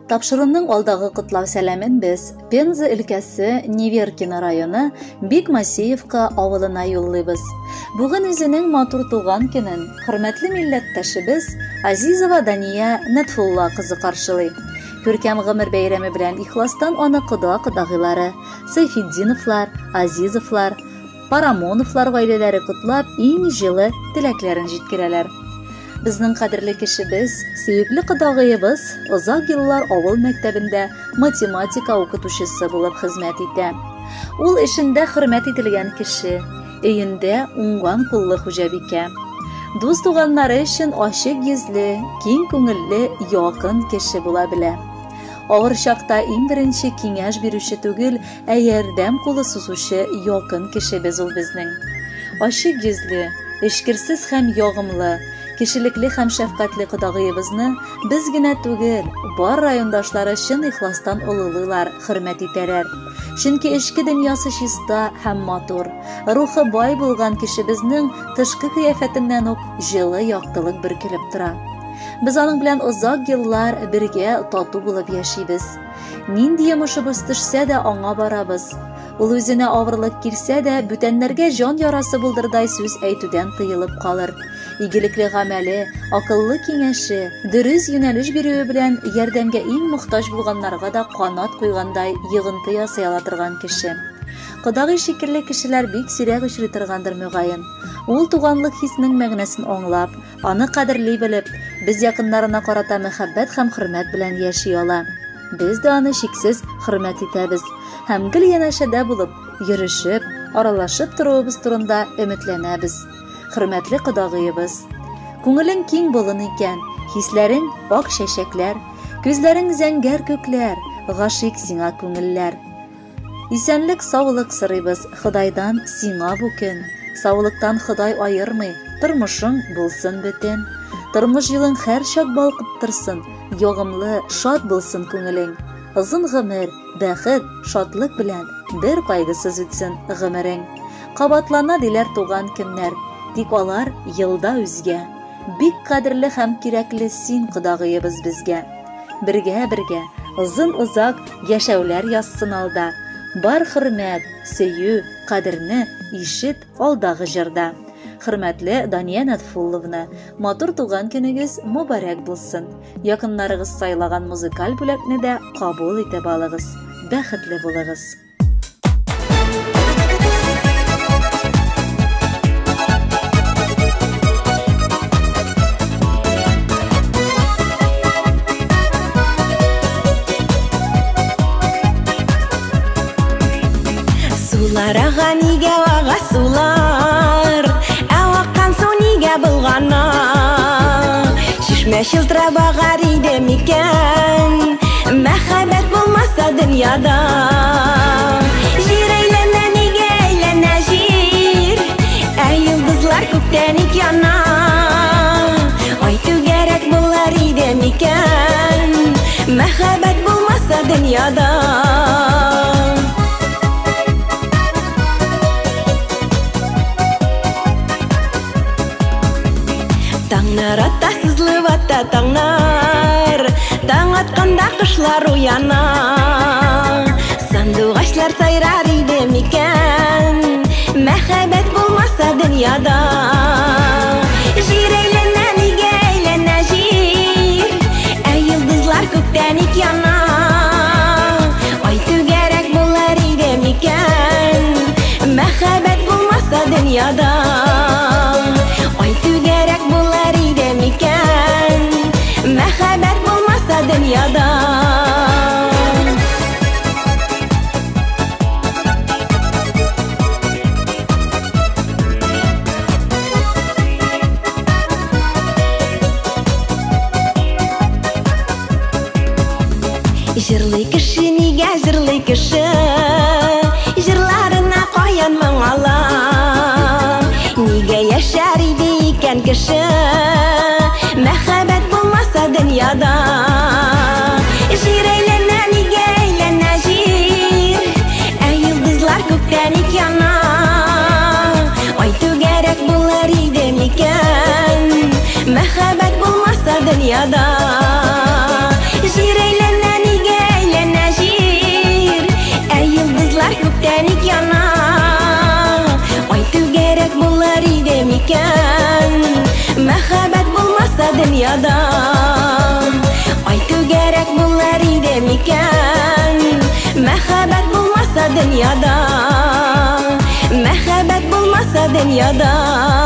Тапшырынның алдагы котлау сәламен без Пенза өлкәсе Неверкино районы Бик Масеевка авылына юллыйбыз. Бүген үзенең матур туган көнен хөрмәтле милләттәшебез Азизова Дания Нәтфулла кызы каршылый. Күркәм гомер бәйрәме белән ихластан аны кода-кодагыйлары, Сайфетдиновлар, Азизовлар, Парамоновлар гаиләләре котлап, иң җылы теләкләрен җиткерәләр. Безнең кадерле кешебез, сөекле кодагыебыз, озак еллар авыл мәктәбендә математика укытучысы булып хезмәт итә. Ул эшендә хөрмәт ителгән кеше, өендә уңган куллы хуҗабикә. Дус туганнары өчен ачык йөзле, киң күңелле, якын кеше була белә. Авыр чакта иң беренче киңәш бирүче түгел, ә ярдәм кулы сузучы якын кешебез ул безнең. Ачык йөзле, эшкерсез һәм ягымлы, кешелекле һәм шәфкатьле кодагыебызны без генә түгел, бар райондашлары чын ихластан олылыйлар, хөрмәт итәләр. Чөнки эчке дөньясы чиста һәм матур, рухы бай булган кешебезнең тышкы кыяфәтеннән үк җылы яктылык бөркелеп тора. Без аның белән озак еллар бергә тату булып яшибез. Нинди йомышыбыз төшсә дә аңа барабыз. Ул үзенә авырлык килсә дә бүтәннәргә җан ярасы булдырдай сүз әйтүдән тыелып калыр. Игелекле гамәле, акыллы киңәше, дөрес юнәлеш бирүе белән ярдәмгә иң мохтаҗ булганнарга да канат куйгандай йогынты ясый ала торган кеше. Кодагый шикелле кешеләр бик сирәк очрый торгандыр мөгаен. Ул туганлык хиснең мәгънәсен аңлап, аны кадерли белеп, без якыннарына карата мәхәббәт һәм хөрмәт белән яши ала. Без дә аны чиксез хөрмәт итәбез һәм гел янәшәдә булып, йөрешеп, аралашып торуыбыз турында өметләнәбез. Хөрмәтле кодагыебыз, күңелең киң булын икән, хисләрең ак чәчәкләр, күзләрең зәңгәр күкләр, гашыйк сиңа күңелләр. Исәнлек, саулык сорыйбыз Ходайдан сиңа бу көн. Саулыктан Ходай аермый, тормышың булсын бөтен. Тормыш юлың һәр чак балкып торсын, ягымлы, шат булсын күңелең. Озын гомер, бәхет, шатлык белән бер кайгысыз үтсен гомерең. Кабатлана диләр туган көннәр, тик алар елда үзгә. Бик кадерле һәм кирәкле син кодагыебыз безгә. Бергә, озын-озак яшәүләр язсын алда. Бар хөрмәт, сөю, кадерне ишет алдагы җырда. Хөрмәтле Дания Нәтфулловна, матур туган көнегез мөбарәк булсын. Якыннарыгыз сайлаган музыкаль бүләкне дә кабул итеп алыгыз. Бәхетле булыгыз. Суларага нигә вага сулар, ә аккан су нигә булгана? Чишмә чылтырап агар иде микән, мәхәббәт булмаса дөньяда. Җир әйләнә нигә әйләнә җир, ә йолдызлар күктән ник яна? Ай түгәрәк булар иде микән, мәхәббәт булмаса дөньяда. Таңнар ата, сызлып ата таңнар, таң атканда кышлар уяна. Сандугачлар сайрар иде микән, мәхәббәт булмаса дөньяда. Җир әйләнә нигә әйләнә җир, ә йолдызлар күктән ник яна? Ай түгәрәк булар иде микән, мәхәббәт булмаса дөньяда. Ай түгәрәк булар иде микән, мәхәббәт булмаса дөньяда. Җырлый кеше нигә җырлый кеше, җырларына каян моңала? Нигә яшәр иде икән кеше, мәхәббәт булмаса дөньяда? Җир әйләнә нигә әйләнә җир, ә йолдызлар күктән ник яна? Ай түгәрәк булар иде микән, мәхәббәт булмаса дөньяда? Җир әйләнә dünyada. Aytı gerek bunlar ide miken, mehabbet bulmasa dünyada, mehabbet bulmasa dünyada.